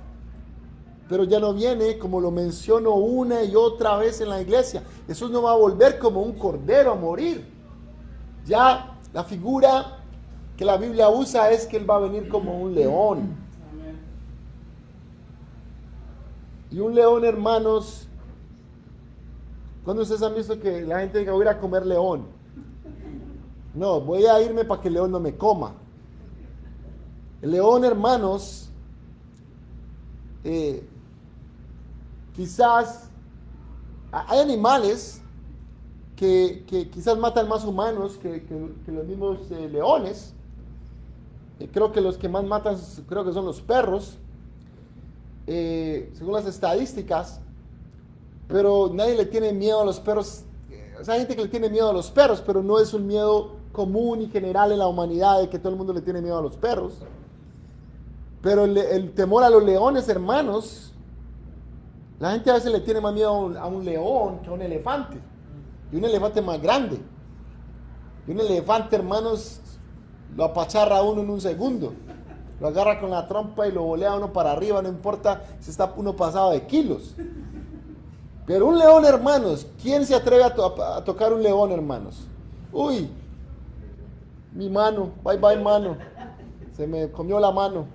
[SPEAKER 1] pero ya no viene, como lo menciono una y otra vez en la iglesia. Jesús no va a volver como un cordero a morir. Ya la figura que la Biblia usa es que Él va a venir como un león. Y un león, hermanos, ¿cuándo ustedes han visto que la gente diga voy a ir a comer león? No, voy a irme para que el león no me coma. El león, hermanos, quizás hay animales que quizás matan más humanos que los mismos leones. Creo que los que más matan creo que son los perros, según las estadísticas. Pero nadie le tiene miedo a los perros. O sea, hay gente que le tiene miedo a los perros, pero no es un miedo común y general en la humanidad de que todo el mundo le tiene miedo a los perros. Pero el temor a los leones, hermanos, La gente a veces le tiene más miedo a un león que a un elefante. Y un elefante más grande. Y un elefante, hermanos, lo apacharra a uno en un segundo. Lo agarra con la trompa y lo volea a uno para arriba, no importa si está uno pasado de kilos. Pero un león, hermanos, ¿quién se atreve a tocar un león, hermanos? Uy, mi mano, bye bye mano, se me comió la mano.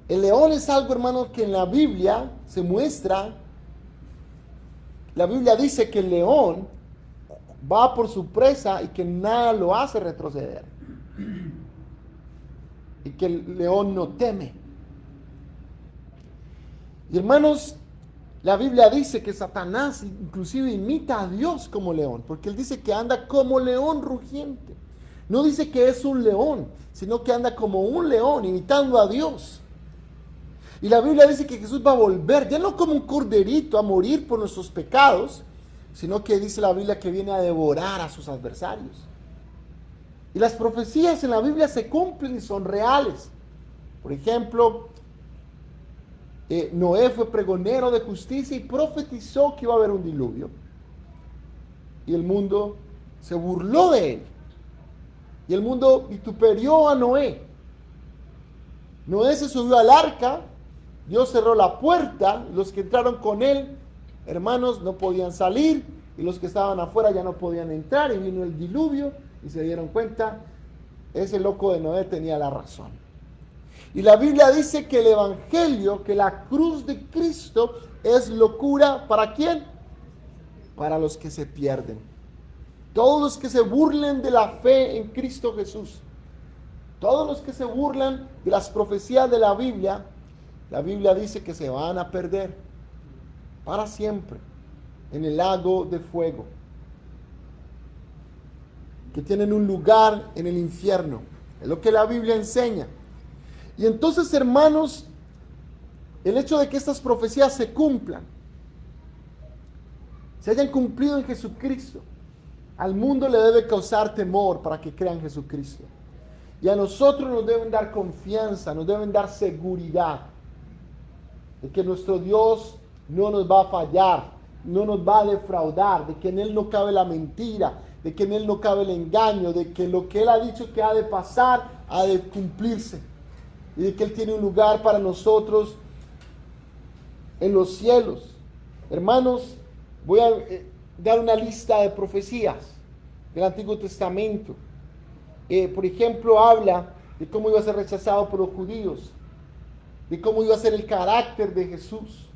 [SPEAKER 1] El león es algo, hermanos, que en la Biblia se muestra. La Biblia dice que el león va por su presa y que nada lo hace retroceder. Y que el león no teme. Y hermanos, la Biblia dice que Satanás inclusive imita a Dios como león, porque él dice que anda como león rugiente. No dice que es un león, sino que anda como un león, imitando a Dios. Y la Biblia dice que Jesús va a volver, ya no como un corderito a morir por nuestros pecados, sino que dice la Biblia que viene a devorar a sus adversarios. Y las profecías en la Biblia se cumplen y son reales. Por ejemplo, Noé fue pregonero de justicia y profetizó que iba a haber un diluvio. Y el mundo se burló de él. Y el mundo vituperió a Noé. Noé se subió al arca, Dios cerró la puerta, los que entraron con él, hermanos, no podían salir, y los que estaban afuera ya no podían entrar, y vino el diluvio, y se dieron cuenta, ese loco de Noé tenía la razón. Y la Biblia dice que el evangelio, que la cruz de Cristo es locura, ¿para quién? Para los que se pierden. Todos los que se burlen de la fe en Cristo Jesús. Todos los que se burlan de las profecías de la Biblia dice que se van a perder para siempre en el lago de fuego. Que tienen un lugar en el infierno. Es lo que la Biblia enseña. Y entonces, hermanos, el hecho de que estas profecías se cumplan, se hayan cumplido en Jesucristo, al mundo le debe causar temor para que crean en Jesucristo. Y a nosotros nos deben dar confianza, nos deben dar seguridad de que nuestro Dios no nos va a fallar, no nos va a defraudar, de que en Él no cabe la mentira, de que en Él no cabe el engaño, de que lo que Él ha dicho que ha de pasar, ha de cumplirse. Y de que Él tiene un lugar para nosotros en los cielos. Hermanos, voy a dar una lista de profecías del Antiguo Testamento. Por ejemplo, habla de cómo iba a ser rechazado por los judíos, de cómo iba a ser el carácter de Jesús,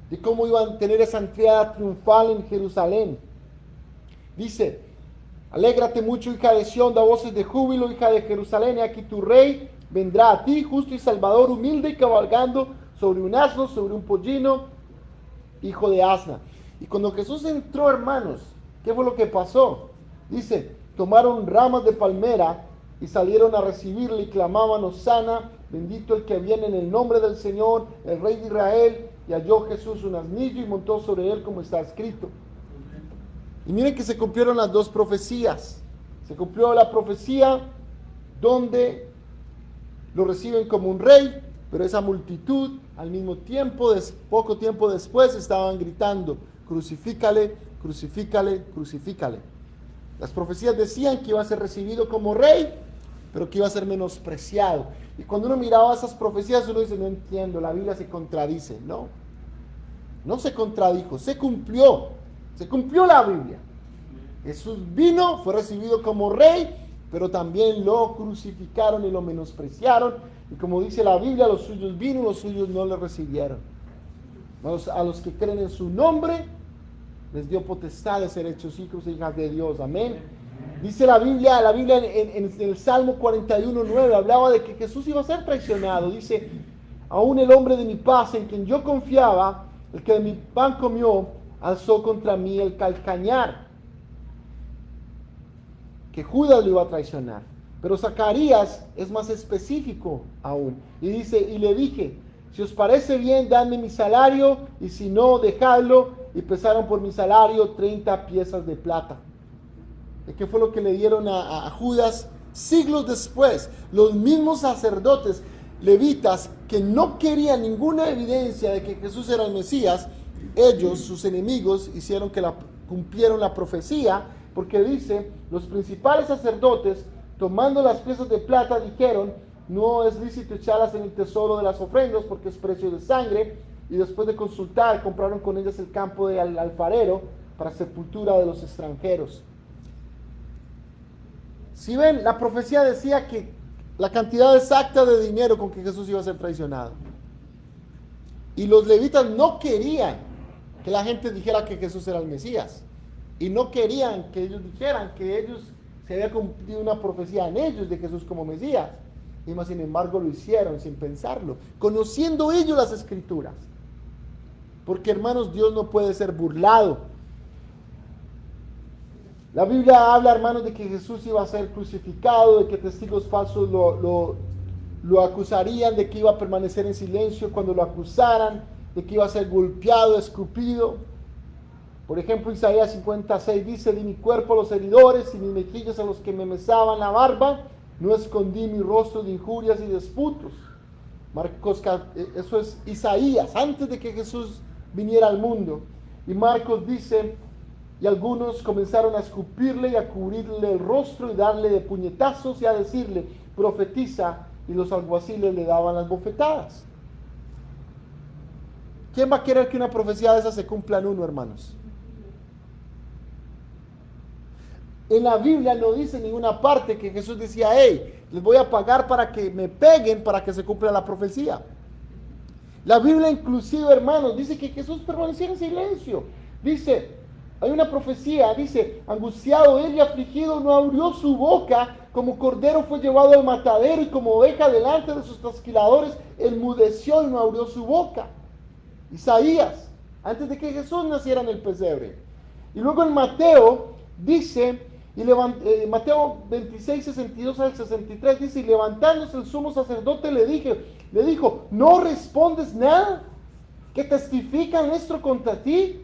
[SPEAKER 1] de cómo iban a tener esa entrada triunfal en Jerusalén. Dice: alégrate mucho, hija de Sión, da voces de júbilo, hija de Jerusalén, y aquí tu rey vendrá a ti, justo y salvador, humilde y cabalgando sobre un asno, sobre un pollino, hijo de asna. Y cuando Jesús entró, hermanos, ¿qué fue lo que pasó? Dice: tomaron ramas de palmera y salieron a recibirle y clamaban: Hosana, bendito el que viene en el nombre del Señor, el Rey de Israel. Y halló Jesús un asnillo y montó sobre él, como está escrito. Y miren que se cumplieron las dos profecías. Se cumplió la profecía donde lo reciben como un rey, pero esa multitud al mismo tiempo, poco tiempo después, estaban gritando: crucifícale, crucifícale, crucifícale. Las profecías decían que iba a ser recibido como rey, pero que iba a ser menospreciado. Y cuando uno miraba esas profecías, uno dice: no entiendo, la Biblia se contradice. No, no se contradijo, se cumplió la Biblia. Jesús vino, fue recibido como rey, pero también lo crucificaron y lo menospreciaron. Y como dice la Biblia, los suyos vino, los suyos no le recibieron. A los que creen en su nombre, les dio potestad de ser hechos hijos e hijas de Dios. Amén. Dice la Biblia en el Salmo 41:9, hablaba de que Jesús iba a ser traicionado. Dice: aún el hombre de mi paz, en quien yo confiaba, el que de mi pan comió, alzó contra mí el calcañar. Que Judas lo iba a traicionar. Pero Zacarías es más específico aún. Y dice: y le dije: si os parece bien, dadme mi salario, y si no, dejadlo. Y pesaron por mi salario 30 piezas de plata. ¿Qué fue lo que le dieron a Judas? Siglos después, los mismos sacerdotes levitas que no querían ninguna evidencia de que Jesús era el Mesías, ellos, sus enemigos, hicieron que cumplieron la profecía, porque dice, los principales sacerdotes, tomando las piezas de plata, dijeron, no es lícito echarlas en el tesoro de las ofrendas, porque es precio de sangre, y después de consultar, compraron con ellas el campo del alfarero, para sepultura de los extranjeros. Si ven, la profecía decía que la cantidad exacta de dinero con que Jesús iba a ser traicionado. Y los levitas no querían que la gente dijera que Jesús era el Mesías. Y no querían que ellos dijeran que ellos se había cumplido una profecía en ellos de Jesús como Mesías. Y más sin embargo lo hicieron sin pensarlo, conociendo ellos las Escrituras. Porque hermanos, Dios no puede ser burlado. La Biblia habla, hermanos, de que Jesús iba a ser crucificado, de que testigos falsos lo acusarían, de que iba a permanecer en silencio cuando lo acusaran, de que iba a ser golpeado, escupido. Por ejemplo, Isaías 56 dice, di mi cuerpo a los heridores y mis mejillas a los que me mesaban la barba, no escondí mi rostro de injurias y disputos. Eso es Isaías, antes de que Jesús viniera al mundo. Y Marcos dice, y algunos comenzaron a escupirle y a cubrirle el rostro y darle de puñetazos y a decirle, profetiza, y los alguaciles le daban las bofetadas. ¿Quién va a querer que una profecía de esa se cumpla en uno, hermanos? En la Biblia no dice en ninguna parte que Jesús decía, hey, les voy a pagar para que me peguen para que se cumpla la profecía. La Biblia inclusive, hermanos, dice que Jesús permanecía en silencio. Dice, hay una profecía, dice, angustiado él y afligido no abrió su boca, como cordero fue llevado al matadero y como oveja delante de sus trasquiladores, enmudeció y no abrió su boca. Isaías, antes de que Jesús naciera en el pesebre. Y luego en Mateo dice, Mateo 26, 62 al 63 dice, y levantándose el sumo sacerdote le dijo, ¿no respondes nada? ¿Que testifican esto contra ti?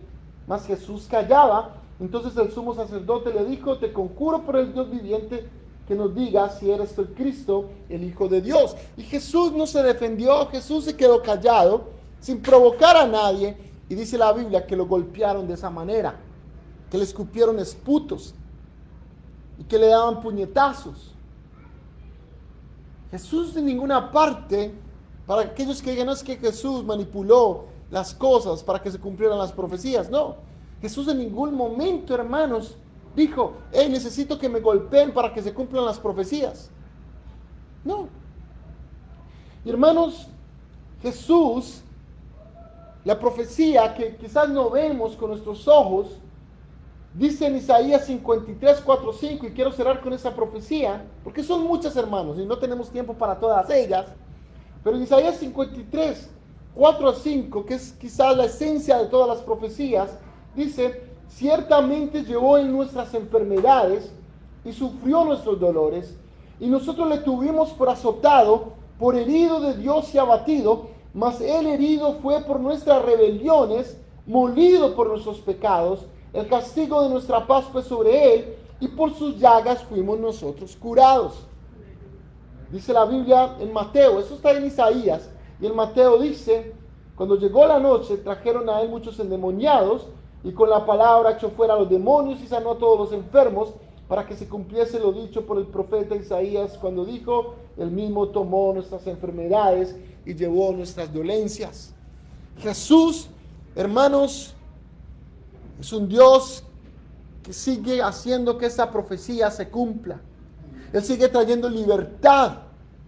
[SPEAKER 1] Mas Jesús callaba. Entonces el sumo sacerdote le dijo, te conjuro por el Dios viviente que nos digas si eres el Cristo, el Hijo de Dios. Y Jesús no se defendió, Jesús se quedó callado, sin provocar a nadie. Y dice la Biblia que lo golpearon de esa manera, que le escupieron esputos y que le daban puñetazos. Jesús en ninguna parte, para aquellos que digan, no es que Jesús manipuló las cosas para que se cumplieran las profecías, no. Jesús en ningún momento, hermanos, dijo, hey, necesito que me golpeen para que se cumplan las profecías. No. Y hermanos, Jesús, la profecía que quizás no vemos con nuestros ojos, dice en Isaías 53, 4, 5, y quiero cerrar con esa profecía, porque son muchas, hermanos, y no tenemos tiempo para todas ellas, pero en Isaías 53, 4 a 5, que es quizás la esencia de todas las profecías, dice, ciertamente llevó en nuestras enfermedades y sufrió nuestros dolores, y nosotros le tuvimos por azotado, por herido de Dios y abatido, mas él herido fue por nuestras rebeliones, molido por nuestros pecados, el castigo de nuestra paz fue sobre él, y por sus llagas fuimos nosotros curados. Dice la Biblia en Mateo, eso está en Isaías, y en Mateo dice, cuando llegó la noche, trajeron a él muchos endemoniados, y con la palabra echó fuera a los demonios y sanó a todos los enfermos, para que se cumpliese lo dicho por el profeta Isaías, cuando dijo, él mismo tomó nuestras enfermedades y llevó nuestras dolencias. Jesús, hermanos, es un Dios que sigue haciendo que esa profecía se cumpla. Él sigue trayendo libertad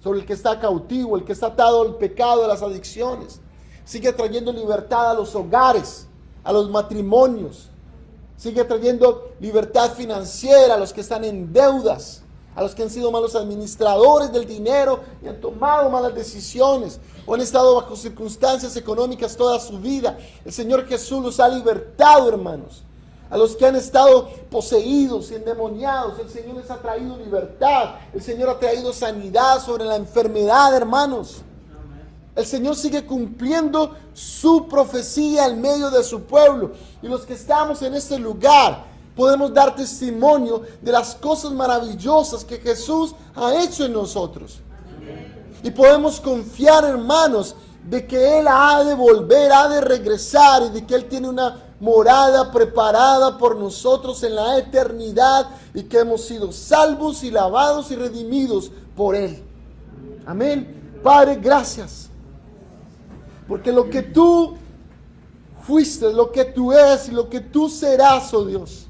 [SPEAKER 1] sobre el que está cautivo, el que está atado al pecado, a las adicciones. Sigue trayendo libertad a los hogares, a los matrimonios. Sigue trayendo libertad financiera a los que están en deudas, a los que han sido malos administradores del dinero y han tomado malas decisiones o han estado bajo circunstancias económicas toda su vida. El Señor Jesús los ha libertado, hermanos. A los que han estado poseídos y endemoniados, el Señor les ha traído libertad. El Señor ha traído sanidad sobre la enfermedad, hermanos. El Señor sigue cumpliendo su profecía en medio de su pueblo. Y los que estamos en este lugar podemos dar testimonio de las cosas maravillosas que Jesús ha hecho en nosotros. Y podemos confiar, hermanos, de que Él ha de volver, ha de regresar, y de que Él tiene una morada preparada por nosotros en la eternidad, y que hemos sido salvos y lavados y redimidos por Él. Amén. Padre, gracias, porque lo que tú fuiste, lo que tú eres y lo que tú serás, oh Dios,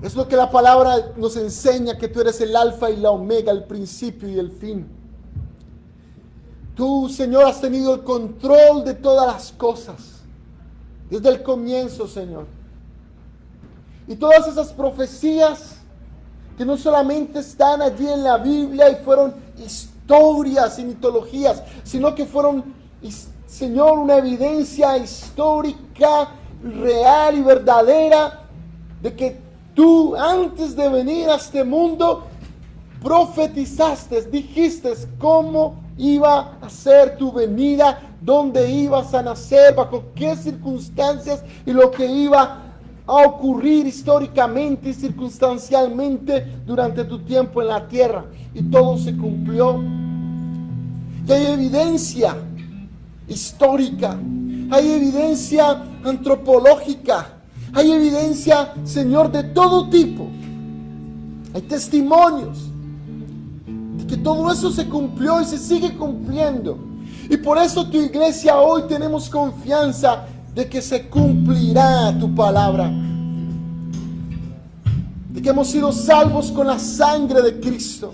[SPEAKER 1] es lo que la palabra nos enseña, que tú eres el alfa y la omega, el principio y el fin. Tú, Señor, has tenido el control de todas las cosas, desde el comienzo, Señor. Y todas esas profecías que no solamente están allí en la Biblia y fueron historias y mitologías, sino que fueron, Señor, una evidencia histórica, real y verdadera, de que tú, antes de venir a este mundo, profetizaste, dijiste cómo iba a ser tu venida, dónde ibas a nacer, bajo qué circunstancias y lo que iba a ocurrir históricamente y circunstancialmente durante tu tiempo en la tierra. Y todo se cumplió. Y hay evidencia histórica, hay evidencia antropológica, hay evidencia, Señor, de todo tipo. Hay testimonios de que todo eso se cumplió y se sigue cumpliendo. Y por eso tu iglesia hoy tenemos confianza de que se cumplirá tu palabra. De que hemos sido salvos con la sangre de Cristo.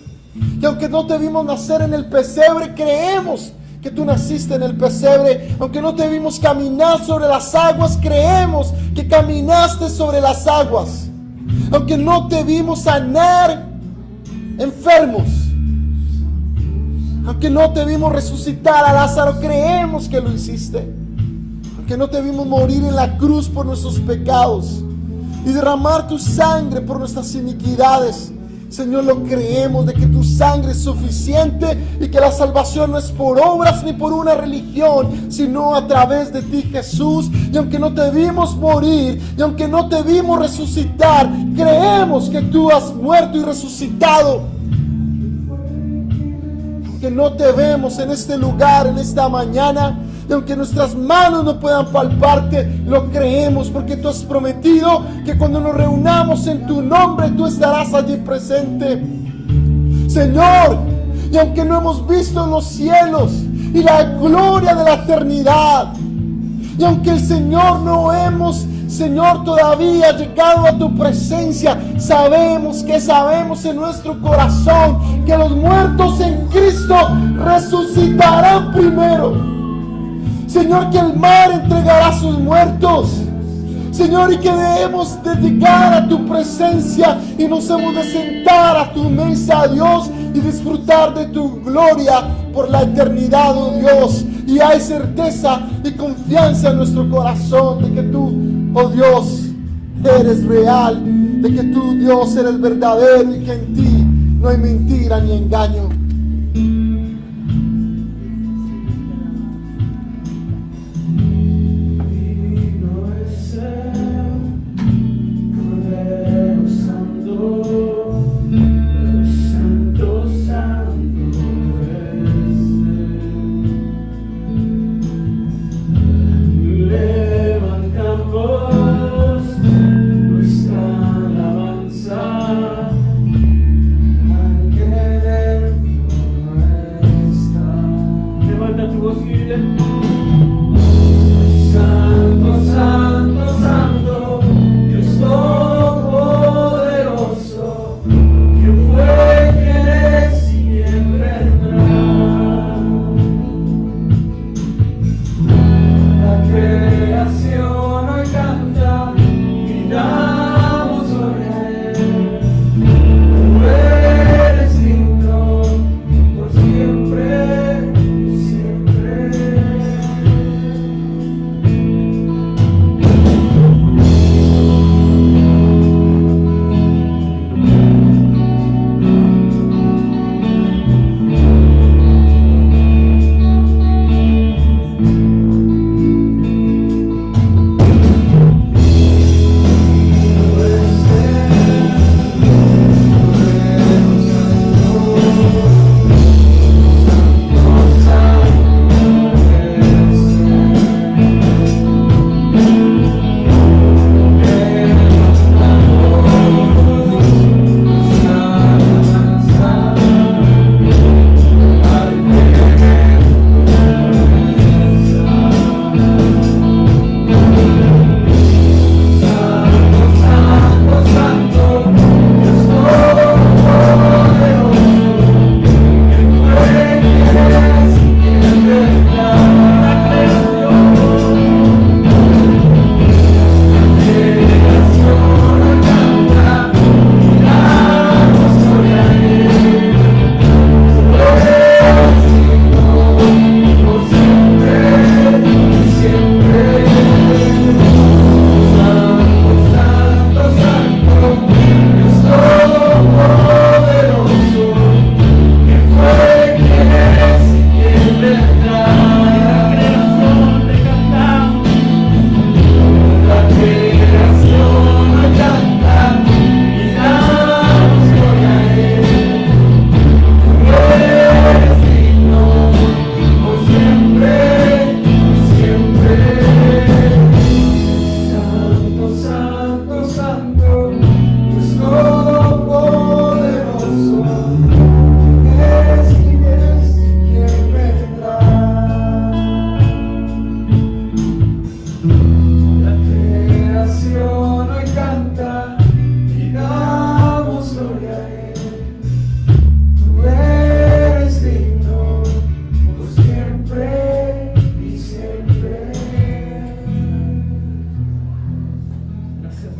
[SPEAKER 1] Que aunque no te vimos nacer en el pesebre, creemos que tú naciste en el pesebre. Aunque no te vimos caminar sobre las aguas, creemos que caminaste sobre las aguas. Aunque no te vimos sanar enfermos, aunque no te vimos resucitar a Lázaro, creemos que lo hiciste. Aunque no te vimos morir en la cruz por nuestros pecados y derramar tu sangre por nuestras iniquidades, Señor, lo creemos, de que tu sangre es suficiente y que la salvación no es por obras ni por una religión, sino a través de ti, Jesús. Y aunque no te vimos morir y aunque no te vimos resucitar, creemos que tú has muerto y resucitado. Aunque no te vemos en este lugar, en esta mañana, y aunque nuestras manos no puedan palparte, lo creemos, porque tú has prometido que cuando nos reunamos en tu nombre, tú estarás allí presente. Señor, y aunque no hemos visto los cielos y la gloria de la eternidad, y aunque el Señor no hemos, Señor, todavía llegado a tu presencia, sabemos en nuestro corazón que los muertos en Cristo resucitarán primero. Señor, que el mar entregará a sus muertos. Señor, y que debemos de llegar a tu presencia y nos hemos de sentar a tu mesa, Dios, y disfrutar de tu gloria por la eternidad, oh Dios. Y hay certeza y confianza en nuestro corazón de que tú, oh Dios, eres real, de que tú, Dios, eres verdadero y que en ti no hay mentira ni engaño.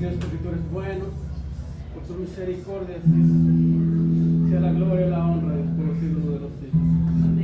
[SPEAKER 2] Dios, porque tú eres bueno, por tu misericordia, Dios. Sea la gloria y la honra, Dios, por los siglos de los siglos.